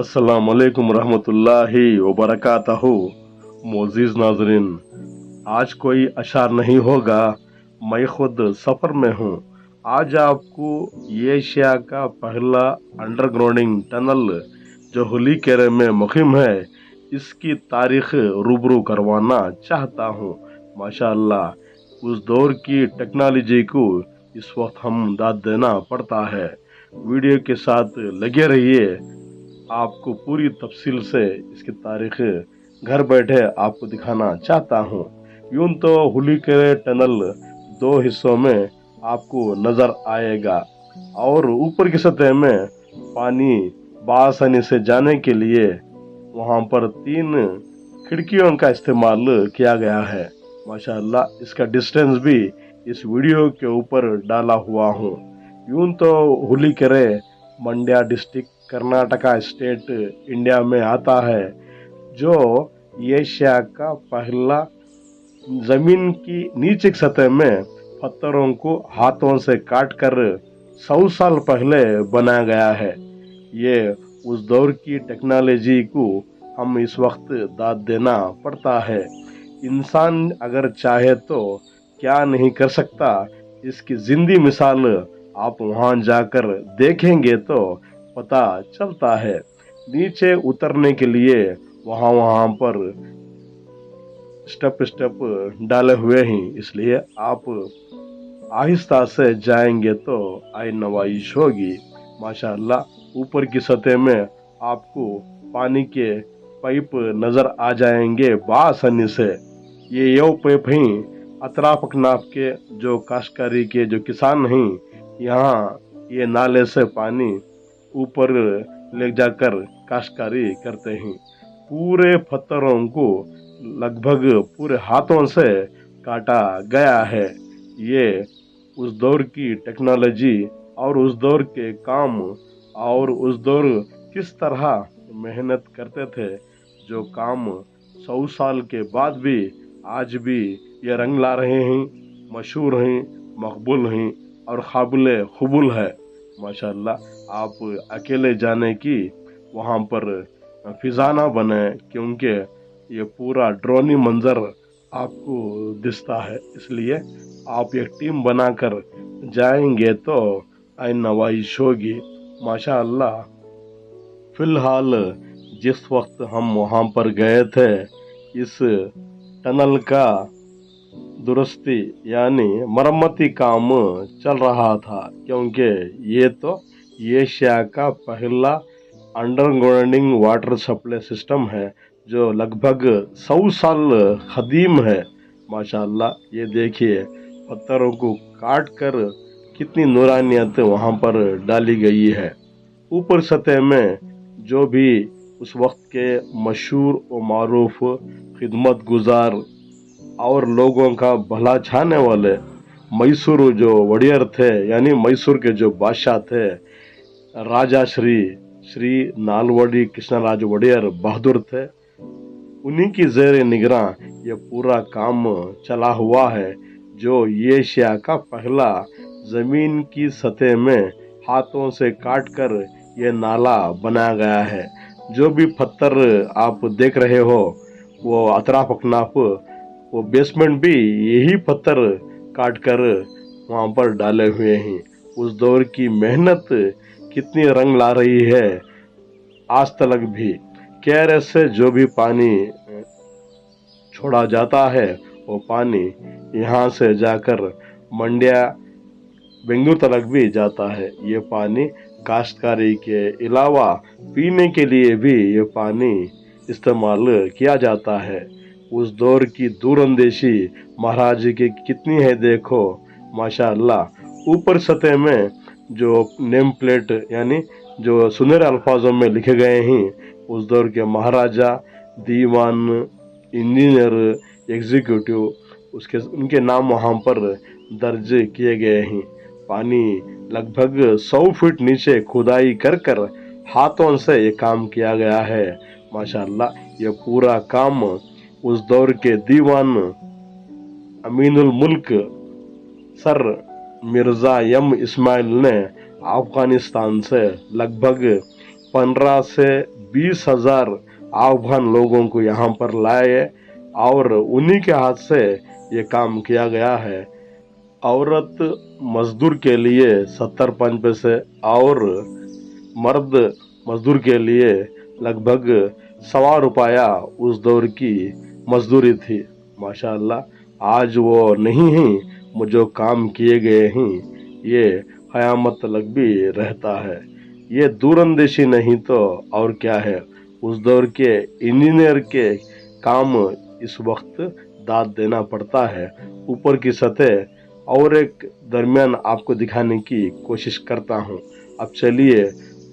अस्सलामुअलैकुम रहमतुल्लाहि वबरकातहू। मोअज़्ज़िज़ नाज़रीन, आज कोई अशार नहीं होगा, मैं खुद सफ़र में हूँ। आज आपको एशिया का पहला अंडरग्राउंडिंग टनल जो हुलीकेरे में मुक़िम है, इसकी तारीख़ रूबरू करवाना चाहता हूँ। माशाअल्लाह, उस दौर की टेक्नोलॉजी को इस वक्त हम दाद देना पड़ता है। वीडियो के साथ लगे रहिए, आपको पूरी तफसील से इसकी तारीख घर बैठे आपको दिखाना चाहता हूँ। यूं तो हुलीकेरे टनल दो हिस्सों में आपको नज़र आएगा और ऊपर की सतह में पानी बआसानी से जाने के लिए वहाँ पर 3 खिड़कियों का इस्तेमाल किया गया है। माशाअल्लाह, इसका डिस्टेंस भी इस वीडियो के ऊपर डाला हुआ हूँ। यूं तो Hulikere Mandya district Karnataka state India में आता है, जो एशिया का पहला जमीन की नीचे की सतह में पत्थरों को हाथों से काट कर 100 साल पहले बनाया गया है। ये उस दौर की टेक्नोलॉजी को हम इस वक्त दाद देना पड़ता है। इंसान अगर चाहे तो क्या नहीं कर सकता, इसकी जिंदी मिसाल आप वहां जाकर देखेंगे तो पता चलता है। नीचे उतरने के लिए वहां पर स्टेप डाले हुए हैं, इसलिए आप आहिस्ता से जाएंगे तो आय नवाइश होगी। माशाअल्लाह, ऊपर की सतह में आपको पानी के पाइप नजर आ जाएंगे बआसानी से। ये यो पाइप ही अतराफ अकनाफ के जो काश्तकारी के जो किसान हैं, यहाँ ये नाले से पानी ऊपर ले जाकर काश्तकारी करते हैं। पूरे पत्थरों को लगभग पूरे हाथों से काटा गया है। ये उस दौर की टेक्नोलॉजी और उस दौर के काम और उस दौर किस तरह मेहनत करते थे, जो काम 100 साल के बाद भी आज भी ये रंग ला रहे हैं, मशहूर हैं, मकबूल हैं और काबिल कबूल है। माशाअल्लाह, आप अकेले जाने की वहाँ पर फिजा ना बने, क्योंकि ये पूरा ड्रोनी मंजर आपको दिखता है। इसलिए आप एक टीम बनाकर जाएंगे तो आइन नवाइश होगी। माशाअल्लाह, फिलहाल जिस वक्त हम वहाँ पर गए थे, इस टनल का दुरुस्ती यानी मरम्मती काम चल रहा था, क्योंकि ये तो एशिया का पहला अंडरग्राउंडिंग वाटर सप्लाई सिस्टम है, जो लगभग 100 साल कदीम है। माशाअल्लाह, ये देखिए पत्थरों को काट कर कितनी नूरानियत वहाँ पर डाली गई है। ऊपर सतह में जो भी उस वक्त के मशहूर और मारूफ खिदमत गुजार और लोगों का भला चाहने वाले मैसूर जो वड़ियर थे, यानी मैसूर के जो बादशाह थे, राजा श्री नालवड़ी कृष्णराज वड़ियर बहादुर थे, उन्हीं की ज़ेर निगरां ये पूरा काम चला हुआ है, जो एशिया का पहला ज़मीन की सतह में हाथों से काटकर ये नाला बनाया गया है। जो भी पत्थर आप देख रहे हो, वो अतराफ अकनाफ वो बेसमेंट भी यही पत्थर काट कर वहाँ पर डाले हुए हैं। उस दौर की मेहनत कितनी रंग ला रही है। आज तक भी KRS से जो भी पानी छोड़ा जाता है, वो पानी यहाँ से जाकर मंड्या बेंगलुरु तक भी जाता है। ये पानी काश्तकारी के अलावा पीने के लिए भी ये पानी इस्तेमाल किया जाता है। उस दौर की दूरअंदेशी महाराज की कितनी है देखो। माशाअल्लाह, ऊपर सतह में जो नेम प्लेट यानी जो सुनहरे अल्फाजों में लिखे गए हैं, उस दौर के महाराजा, दीवान, इंजीनियर, एग्जीक्यूटिव, उनके नाम वहाँ पर दर्ज किए गए हैं। पानी लगभग 100 फीट नीचे खुदाई कर कर हाथों से ये काम किया गया है। माशाअल्लाह, ये पूरा काम उस दौर के दीवान अमीनुल मुल्क सर मिर्ज़ा इस्माइल ने अफगानिस्तान से लगभग 15 से 20,000 अफगान लोगों को यहाँ पर लाए और उन्हीं के हाथ से ये काम किया गया है। औरत मजदूर के लिए 70 पैसे और मर्द मजदूर के लिए लगभग ₹1.25 उस दौर की मजदूरी थी। माशाअल्लाह आज वो नहीं ही जो काम किए गए हैं ये क़यामत तक भी रहता है। ये दूरंदेशी नहीं तो और क्या है। उस दौर के इंजीनियर के काम इस वक्त दाद देना पड़ता है। ऊपर की सतह और एक दरमियान आपको दिखाने की कोशिश करता हूँ। अब चलिए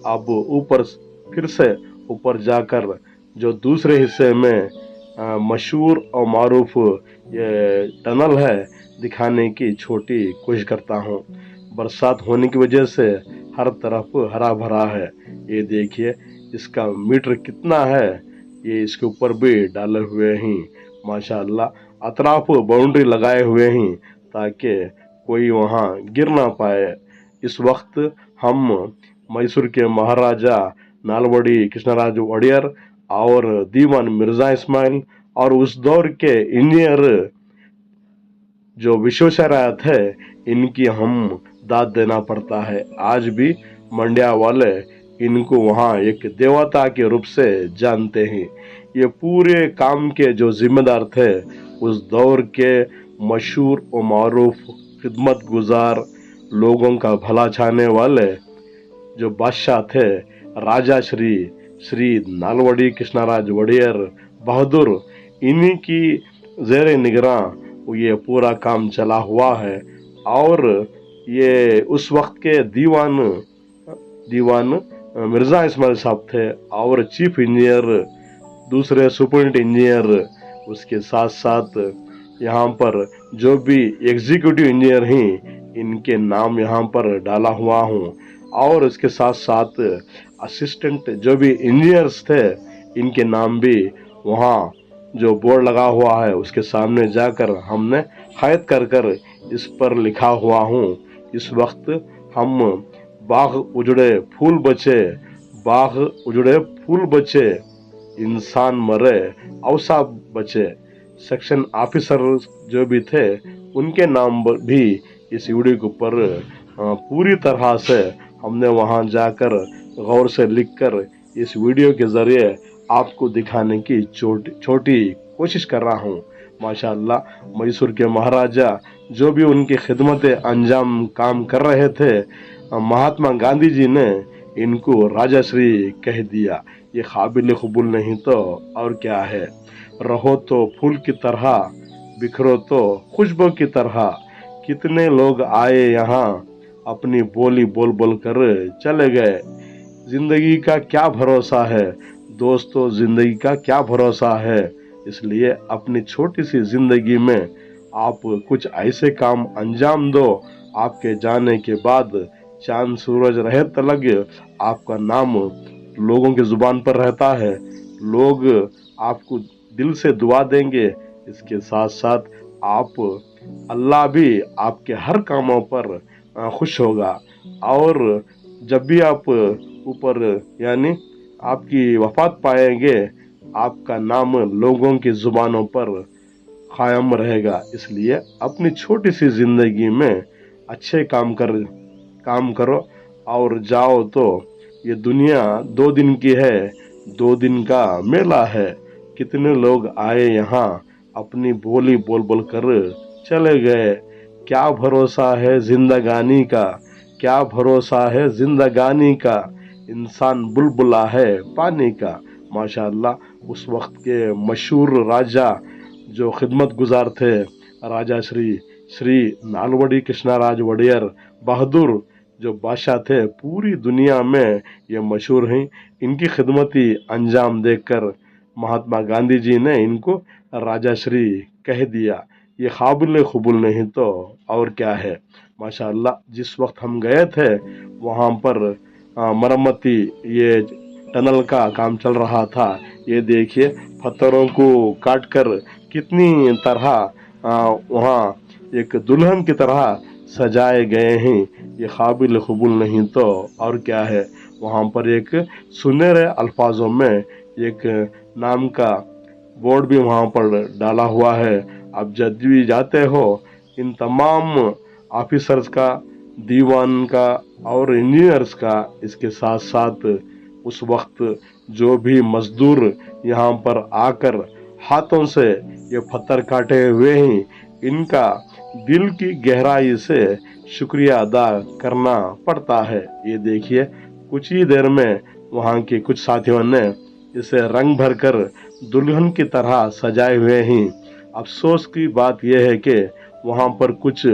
अब ऊपर फिर से ऊपर जाकर जो दूसरे हिस्से में मशहूर और मारूफ ये टनल है दिखाने की छोटी कोशिश करता हूँ। बरसात होने की वजह से हर तरफ हरा भरा है। ये देखिए इसका मीटर कितना है, ये इसके ऊपर भी डाले हुए हैं। माशाअल्लाह अतराफ बाउंड्री लगाए हुए हैं ताकि कोई वहाँ गिर ना पाए। इस वक्त हम मैसूर के महाराजा नालवड़ी कृष्णराज वड़ियर और दीवान मिर्जा इस्माइल और उस दौर के इंजीनियर जो विश्वेश्वरैया थे इनकी हम दाद देना पड़ता है। आज भी मंड्या वाले इनको वहाँ एक देवता के रूप से जानते हैं। ये पूरे काम के जो जिम्मेदार थे उस दौर के मशहूर और मारूफ खिदमत गुजार लोगों का भला चाहने वाले जो बादशाह थे राजा श्री नालवड़ी कृष्णराज वड़ियर बहादुर, इन्हीं की ज़ेरे निगरां ये पूरा काम चला हुआ है। और ये उस वक्त के दीवान मिर्जा इस्माइल साहब थे और चीफ इंजीनियर दूसरे सुपरिटेंडेंट इंजीनियर, उसके साथ साथ यहाँ पर जो भी एग्जीक्यूटिव इंजीनियर हैं इनके नाम यहाँ पर डाला हुआ हूँ। और इसके साथ साथ असिस्टेंट जो भी इंजीनियर्स थे इनके नाम भी वहाँ जो बोर्ड लगा हुआ है उसके सामने जाकर हमने खैद कर इस पर लिखा हुआ हूँ। इस वक्त हम बाग उजड़े फूल बचे इंसान मरे औसा बचे सेक्शन ऑफिसर जो भी थे उनके नाम भी इस वीडियो के ऊपर पूरी तरह से हमने वहां जाकर गौर से लिखकर इस वीडियो के जरिए आपको दिखाने की छोटी कोशिश कर रहा हूँ। माशाअल्लाह मैसूर के महाराजा जो भी उनकी खिदमत अंजाम काम कर रहे थे, महात्मा गांधी जी ने इनको राजाश्री कह दिया। ये काबिल कबूल नहीं तो और क्या है। रहो तो फूल की तरह, बिखरो तो खुशबू की तरह। कितने लोग आए यहाँ अपनी बोली बोल बोल कर चले गए। जिंदगी का क्या भरोसा है दोस्तों, जिंदगी का क्या भरोसा है। इसलिए अपनी छोटी सी जिंदगी में आप कुछ ऐसे काम अंजाम दो, आपके जाने के बाद चांद सूरज रहे तलक आपका नाम लोगों की जुबान पर रहता है। लोग आपको दिल से दुआ देंगे। इसके साथ साथ आप अल्लाह भी आपके हर कामों पर खुश होगा। और जब भी आप ऊपर यानी आपकी वफात पाएंगे आपका नाम लोगों की जुबानों पर कायम रहेगा। इसलिए अपनी छोटी सी जिंदगी में अच्छे काम करो और जाओ। तो ये दुनिया 2 दिन की है, 2 दिन का मेला है। कितने लोग आए यहाँ अपनी बोली बोल बोल कर चले गए। क्या भरोसा है जिंदगानी का, क्या भरोसा है जिंदगानी का। इंसान बुलबुला है पानी का। माशाअल्लाह उस वक्त के मशहूर राजा जो खिदमत गुजार थे राजा श्री नालवड़ी कृष्णराज वड़ियर बहादुर जो बादशाह थे, पूरी दुनिया में ये मशहूर हैं। इनकी खिदमती अंजाम देखकर महात्मा गांधी जी ने इनको राजाश्री कह दिया। ये काबिल कबूल नहीं तो और क्या है। माशाअल्लाह जिस वक्त हम गए थे वहाँ पर मरम्मती ये टनल का काम चल रहा था। ये देखिए पत्थरों को काटकर कितनी तरह वहाँ एक दुल्हन की तरह सजाए गए हैं। ये काबिल कबूल नहीं तो और क्या है। वहाँ पर एक सुनहरे अल्फाजों में एक नाम का बोर्ड भी वहाँ पर डाला हुआ है। आप जब भी जाते हो, इन तमाम ऑफिसर्स का, दीवान का और इंजीनियर्स का, इसके साथ साथ उस वक्त जो भी मजदूर यहाँ पर आकर हाथों से ये पत्थर काटे हुए हैं, इनका दिल की गहराई से शुक्रिया अदा करना पड़ता है। ये देखिए, कुछ ही देर में वहाँ के कुछ साथियों ने इसे रंग भरकर दुल्हन की तरह सजाए हुए हैं। अफसोस की बात यह है कि वहाँ पर कुछ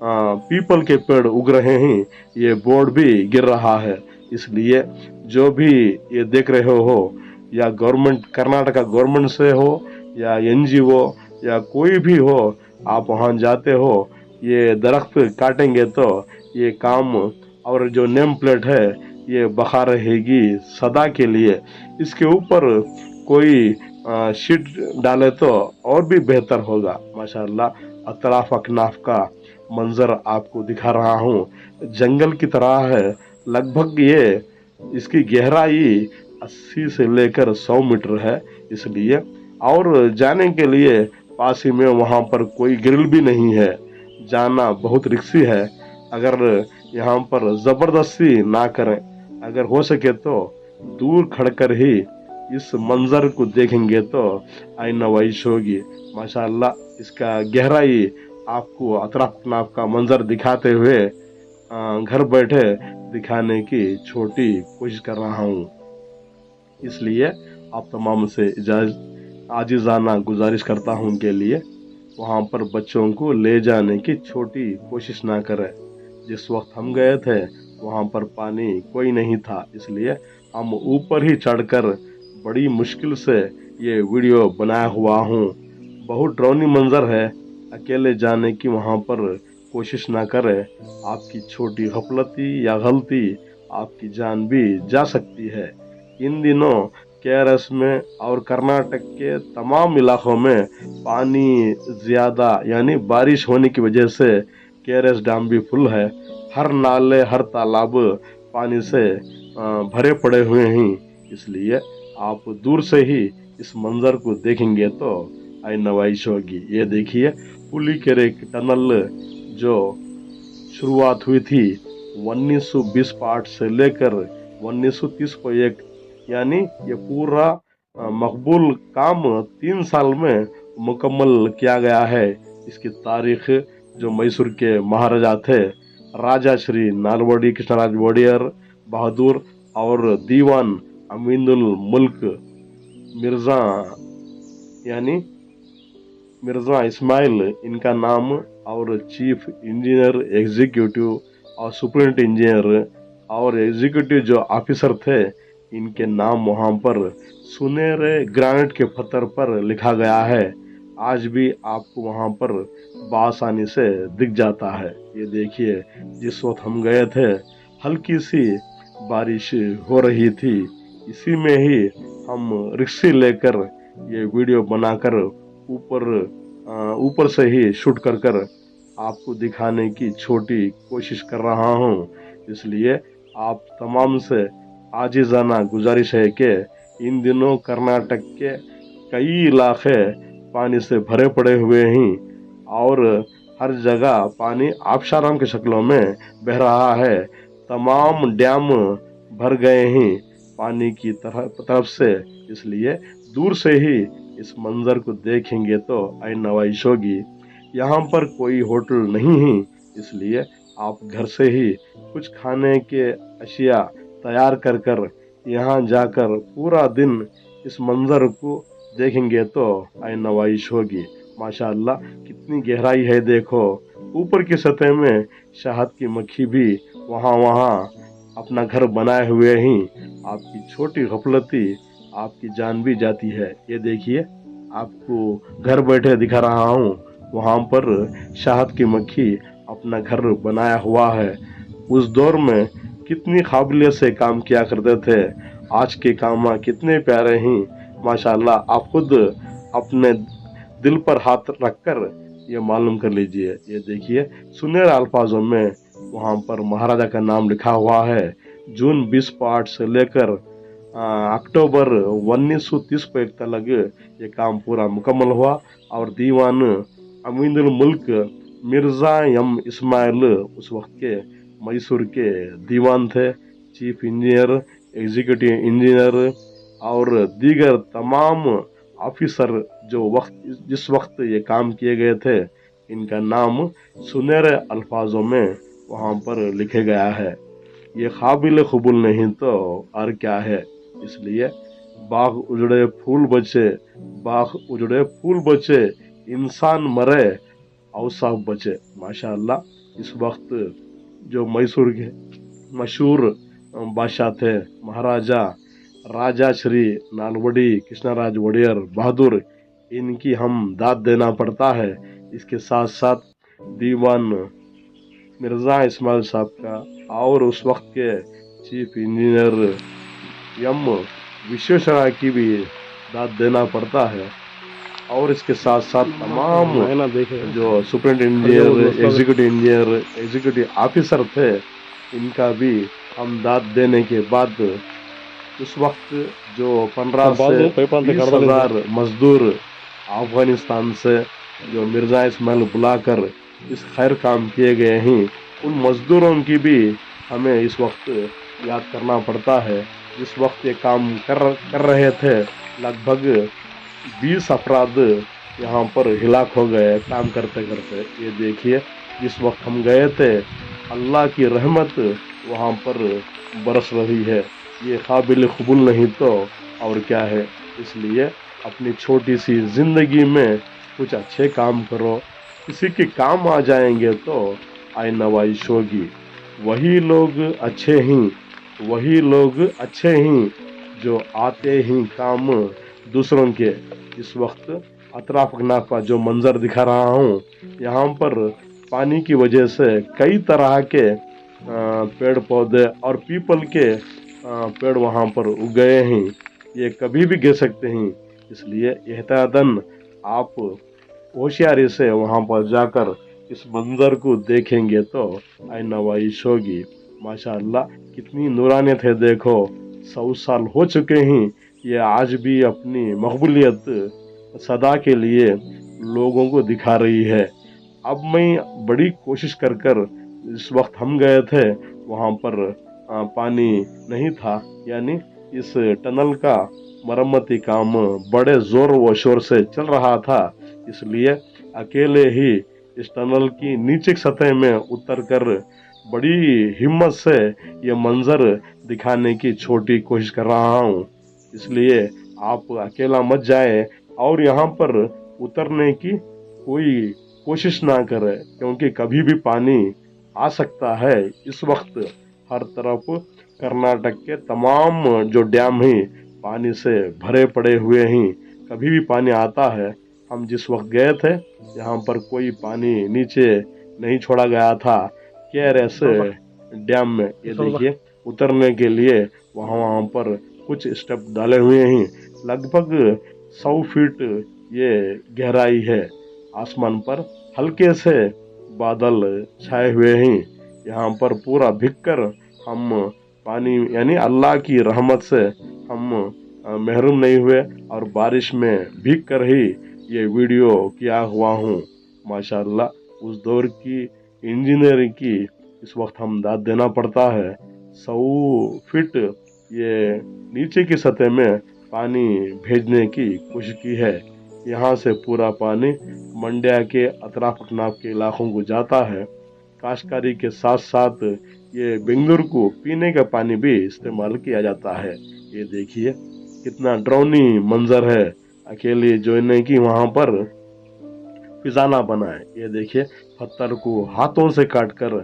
पीपल के पेड़ उग रहे हैं, ये बोर्ड भी गिर रहा है। इसलिए जो भी ये देख रहे हो, या गवर्नमेंट, कर्नाटका गवर्नमेंट से हो या एनजीओ या कोई भी हो, आप वहाँ जाते हो, ये दरख्त काटेंगे तो ये काम और जो नेम प्लेट है ये बका रहेगी सदा के लिए। इसके ऊपर कोई शीट डाले तो और भी बेहतर होगा। माशाल्लाह, अतराफ अकनाफ का मंजर आपको दिखा रहा हूँ। जंगल की तरह है लगभग। ये इसकी गहराई 80 से लेकर 100 मीटर है। इसलिए और जाने के लिए पास ही में वहाँ पर कोई ग्रिल भी नहीं है, जाना बहुत रिस्की है। अगर यहाँ पर ज़बरदस्ती ना करें, अगर हो सके तो दूर खड़कर ही इस मंजर को देखेंगे तो आइन नवाइश होगी। माशाल्लाह, इसका गहराई आपको अतराफ नाफ का मंजर दिखाते हुए घर बैठे दिखाने की छोटी कोशिश कर रहा हूँ। इसलिए आप तमाम से आजिज़ाना गुजारिश करता हूँ के लिए वहाँ पर बच्चों को ले जाने की छोटी कोशिश ना करें। जिस वक्त हम गए थे वहाँ पर पानी कोई नहीं था, इसलिए हम ऊपर ही चढ़कर बड़ी मुश्किल से ये वीडियो बनाया हुआ हूँ। बहुत डरावनी मंजर है, अकेले जाने की वहाँ पर कोशिश ना करें। आपकी छोटी गफलती या गलती आपकी जान भी जा सकती है। इन दिनों केरस में और कर्नाटक के तमाम इलाकों में पानी ज़्यादा यानी बारिश होने की वजह से केरस डैम भी फुल है। हर नाले, हर तालाब पानी से भरे पड़े हुए हैं। इसलिए आप दूर से ही इस मंजर को देखेंगे तो आइन नवाइश होगी। ये देखिए, पुलिकेरे की टनल जो शुरुआत हुई थी 1920 पार्ट से लेकर 1930 को एक, यानी ये पूरा मकबूल काम 3 साल में मुकम्मल किया गया है। इसकी तारीख जो मैसूर के महाराजा थे, राजा श्री नालवड़ी कृष्णराज वोडियर बहादुर और दीवान अमीनुल मुल्क मिर्ज़ा यानी मिर्ज़ा इस्माइल इनका नाम, और चीफ इंजीनियर, एग्जीक्यूटिव और सुपरिटेंडेंट इंजीनियर और एग्जीक्यूटिव जो ऑफिसर थे, इनके नाम वहाँ पर सुनहरे ग्रेनाइट के पत्थर पर लिखा गया है। आज भी आपको वहाँ पर बआसानी से दिख जाता है। ये देखिए, जिस वक्त हम गए थे हल्की सी बारिश हो रही थी। इसी में ही हम रिक्शे लेकर ये वीडियो बनाकर ऊपर से ही शूट कर आपको दिखाने की छोटी कोशिश कर रहा हूँ। इसलिए आप तमाम से आजिज़ाना गुजारिश है कि इन दिनों कर्नाटक के कई इलाके पानी से भरे पड़े हुए हैं और हर जगह पानी आबशारों की शक्लों में बह रहा है। तमाम डैम भर गए हैं पानी की तरफ से। इसलिए दूर से ही इस मंजर को देखेंगे तो आइन नवाइश होगी। यहाँ पर कोई होटल नहीं है, इसलिए आप घर से ही कुछ खाने के अशिया तैयार कर यहाँ जाकर पूरा दिन इस मंजर को देखेंगे तो आइन नवाइश होगी। माशाअल्लाह, कितनी गहराई है देखो। ऊपर की सतह में शहद की मक्खी भी वहाँ अपना घर बनाए हुए हैं। आपकी छोटी गफलती आपकी जान भी जाती है। ये देखिए, आपको घर बैठे दिखा रहा हूँ, वहाँ पर शहद की मक्खी अपना घर बनाया हुआ है। उस दौर में कितनी काबिलियत से काम किया करते थे, आज के काम कितने प्यारे हैं। माशाल्लाह, आप खुद अपने दिल पर हाथ रखकर ये मालूम कर लीजिए। ये देखिए, सुनहरे अल्फाजों में वहाँ पर महाराजा का नाम लिखा हुआ है। जून 20 से लेकर अक्टूबर 1930 को एक तक ये काम पूरा मुकम्मल हुआ और दीवान अमीनुल मुल्क मिर्ज़ा एम इस्माइल उस वक्त के मैसूर के दीवान थे। चीफ इंजीनियर, एग्जीक्यूटिव इंजीनियर और दीगर तमाम ऑफिसर जो जिस वक्त ये काम किए गए थे, इनका नाम सुनहरे अल्फाजों में वहाँ पर लिखे गया है। ये काबिल कबूल नहीं तो और क्या है। इसलिए बाग उजड़े फूल बचे, बाग उजड़े फूल बचे, इंसान मरे औसाफ बचे। माशाअल्लाह इस वक्त जो मैसूर के मशहूर बादशाह थे, महाराजा राजा श्री नालवड़ी कृष्णराज वड़ियर बहादुर, इनकी हम दाद देना पड़ता है। इसके साथ साथ दीवान मिर्ज़ा इस्माइल साहब का और उस वक्त के चीफ इंजीनियर एम विश्वेश्वरैया की भी दाद देना पड़ता है। और इसके साथ साथ तमाम जो superintendent engineer, executive engineer, executive officer थे, इनका भी हम दाद देने के बाद उस वक्त जो 15 से 20,000 मजदूर अफगानिस्तान से जो मिर्ज़ा इस्माइल बुलाकर इस खैर काम किए गए हैं, उन मजदूरों की भी हमें इस वक्त याद करना पड़ता है। जिस वक्त ये काम कर रहे थे, लगभग 20 अफराद यहाँ पर हिलाक हो गए काम करते करते। ये देखिए, जिस वक्त हम गए थे, अल्लाह की रहमत वहाँ पर बरस रही है। ये काबिल कबूल नहीं तो और क्या है। इसलिए अपनी छोटी सी ज़िंदगी में कुछ अच्छे काम करो, किसी के काम आ जाएंगे तो आय नवाइश होगी। वही लोग अच्छे ही जो आते ही काम दूसरों के। इस वक्त अतराफ अकनाफ का जो मंजर दिखा रहा हूँ, यहाँ पर पानी की वजह से कई तरह के पेड़ पौधे और पीपल के पेड़ वहाँ पर उग गए हैं। ये कभी भी गिर सकते हैं। इसलिए एहतियातन आप होशियारी से वहाँ पर जाकर इस मंजर को देखेंगे तो आय नवाइश होगी। माशाअल्लाह कितनी नूरानियत है। देखो, 100 साल हो चुके हैं, ये आज भी अपनी मकबूलियत सदा के लिए लोगों को दिखा रही है। अब मैं बड़ी कोशिश कर इस वक्त हम गए थे, वहाँ पर पानी नहीं था, यानी इस टनल का मरम्मती काम बड़े ज़ोर व शोर से चल रहा था। इसलिए अकेले ही इस टनल की नीचे सतह में उतरकर बड़ी हिम्मत से ये मंजर दिखाने की छोटी कोशिश कर रहा हूँ। इसलिए आप अकेला मत जाए और यहाँ पर उतरने की कोई कोशिश ना करें, क्योंकि कभी भी पानी आ सकता है। इस वक्त हर तरफ कर्नाटक के तमाम जो डैम हैं पानी से भरे पड़े हुए हैं, कभी भी पानी आता है। हम जिस वक्त गए थे, यहाँ पर कोई पानी नीचे नहीं छोड़ा गया था KRS डैम में। ये देखिए, उतरने के लिए वहाँ पर कुछ स्टेप डाले हुए हैं। लगभग 100 फीट ये गहराई है। आसमान पर हल्के से बादल छाए हुए हैं। यहाँ पर पूरा भीगकर हम पानी यानी अल्लाह की रहमत से हम महरूम नहीं हुए और बारिश में भीग कर ही ये वीडियो किया हुआ हूँ। माशाअल्लाह उस दौर की इंजीनियरिंग की इस वक्त हम दाद देना पड़ता है। 100 फीट ये नीचे की सतह में पानी भेजने की कोशिश की है। यहाँ से पूरा पानी मंड्या के अतराफ अकनाफ के इलाकों को जाता है। काश्तकारी के साथ साथ ये बेंगलुरु को पीने का पानी भी इस्तेमाल किया जाता है। ये देखिए कितना डरावनी मंजर है। अकेले जो नहीं कि वहाँ पर फिजाना बना है। ये देखिए, पत्थर को हाथों से काटकर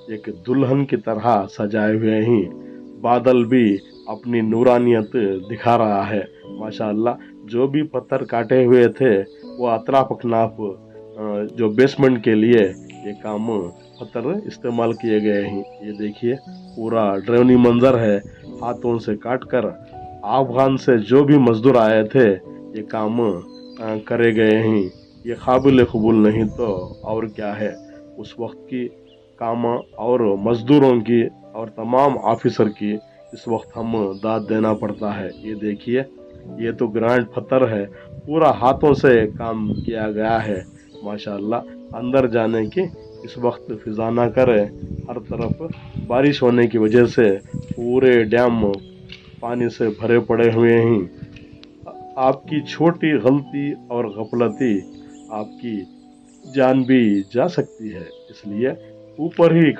एक दुल्हन की तरह सजाए हुए हैं। बादल भी अपनी नूरानियत दिखा रहा है। माशाअल्लाह जो भी पत्थर काटे हुए थे वो अतराफ अकनाफ जो बेसमेंट के लिए ये काम पत्थर इस्तेमाल किए गए हैं। ये देखिए पूरा डरावनी मंजर है। हाथों से काटकर अफगान से जो भी मजदूर आए थे ये काम करे गए हैं। ये काबिल कबूल नहीं तो और क्या है। उस वक्त की काम और मजदूरों की اور تمام آفیسر کی اس وقت ہم داد دینا پڑتا ہے۔ یہ دیکھیے، یہ تو گرانٹ پتھر ہے، پورا ہاتھوں سے کام کیا گیا ہے ماشاءاللہ۔ اندر جانے کی اس وقت فضا نہ کرے، ہر طرف بارش ہونے کی وجہ سے پورے ڈیم پانی سے بھرے پڑے ہوئے ہیں۔ آپ کی چھوٹی غلطی اور غفلتی آپ کی جان بھی جا سکتی ہے، اس لیے اوپر ہی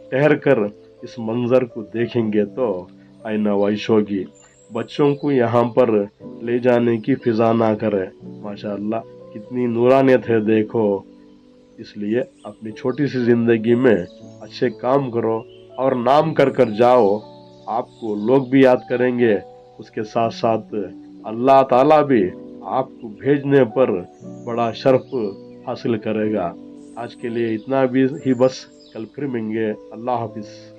ٹہر کر اس منظر کو دیکھیں گے تو عین نوائش ہوگی۔ بچوں کو یہاں پر لے جانے کی فضا نہ کرے، ماشاءاللہ کتنی نورانیت ہے دیکھو۔ اس لیے اپنی چھوٹی سی زندگی میں اچھے کام کرو اور نام کر کر جاؤ، آپ کو لوگ بھی یاد کریں گے، اس کے ساتھ ساتھ اللہ تعالیٰ بھی آپ کو بھیجنے پر بڑا شرف حاصل کرے گا۔ آج کے لیے اتنا بھی ہی بس، کل پھر ملیں گے۔ اللہ حافظ۔